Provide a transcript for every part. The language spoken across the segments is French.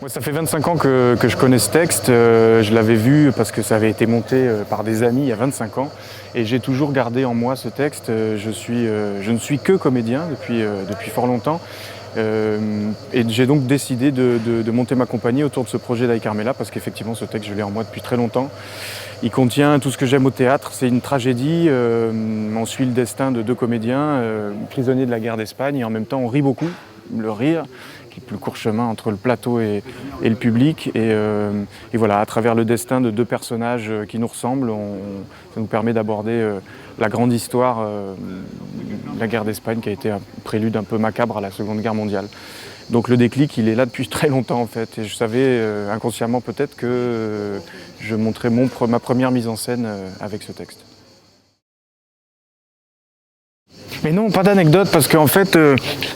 Moi, ça fait 25 ans que je connais ce texte. Je l'avais vu parce que ça avait été monté par des amis il y a 25 ans. Et j'ai toujours gardé en moi ce texte. Je ne suis que comédien depuis fort longtemps. Et j'ai donc décidé de monter ma compagnie autour de ce projet d'Ai Carmela parce qu'effectivement, ce texte, je l'ai en moi depuis très longtemps. Il contient tout ce que j'aime au théâtre. C'est une tragédie. On suit le destin de deux comédiens prisonniers de la guerre d'Espagne et en même temps, on rit beaucoup. Le rire, qui est le plus court chemin entre le plateau et le public. Et voilà, à travers le destin de deux personnages qui nous ressemblent, ça nous permet d'aborder la grande histoire de la guerre d'Espagne qui a été un prélude un peu macabre à la Seconde Guerre mondiale. Donc le déclic, il est là depuis très longtemps en fait. Et je savais inconsciemment peut-être que je montrais ma première mise en scène avec ce texte. Mais non, pas d'anecdote parce qu'en fait,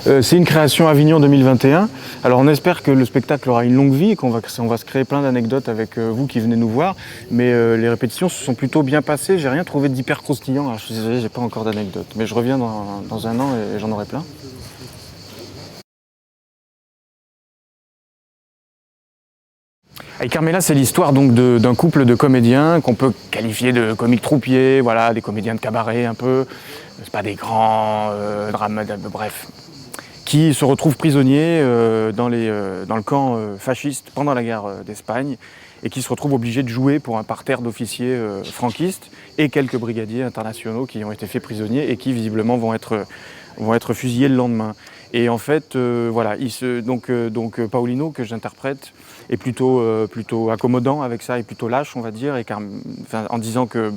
c'est une création Avignon 2021. Alors on espère que le spectacle aura une longue vie et qu'on va se créer plein d'anecdotes avec vous qui venez nous voir. Mais les répétitions se sont plutôt bien passées. J'ai rien trouvé d'hyper croustillant. Alors je suis désolé, j'ai pas encore d'anecdote. Mais je reviens dans un an et j'en aurai plein. Ai Carmela, c'est l'histoire donc d'un couple de comédiens qu'on peut qualifier de comiques troupiers, voilà, des comédiens de cabaret un peu, c'est pas des grands drames, bref, qui se retrouvent prisonniers dans le camp fasciste pendant la guerre d'Espagne et qui se retrouvent obligés de jouer pour un parterre d'officiers franquistes et quelques brigadiers internationaux qui ont été faits prisonniers et qui visiblement vont être fusillés le lendemain. Et en fait, voilà, donc Paulino, que j'interprète, est plutôt accommodant avec ça, et plutôt lâche, on va dire, en disant que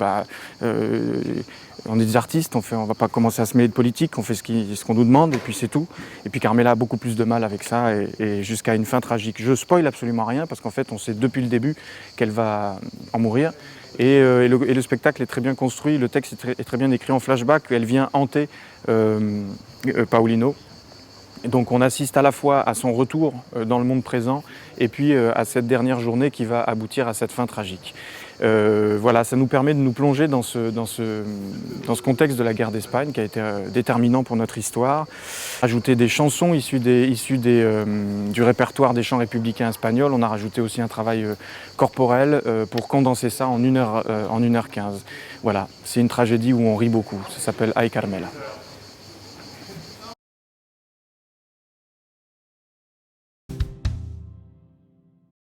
on est des artistes, on va pas commencer à se mêler de politique, on fait ce qu'on nous demande, et puis c'est tout. Et puis Carmela a beaucoup plus de mal avec ça, et jusqu'à une fin tragique. Je spoil absolument rien, parce qu'en fait, on sait depuis le début qu'elle va en mourir. Et le spectacle est très bien construit, le texte est très bien écrit en flashback, elle vient hanter Paulino. Et donc on assiste à la fois à son retour dans le monde présent et puis à cette dernière journée qui va aboutir à cette fin tragique. Voilà, ça nous permet de nous plonger dans ce contexte de la guerre d'Espagne qui a été déterminant pour notre histoire. Ajouter des chansons issues du répertoire des chants républicains espagnols. On a rajouté aussi un travail corporel pour condenser ça en 1h15. Voilà, c'est une tragédie où on rit beaucoup. Ça s'appelle Ai Carmela.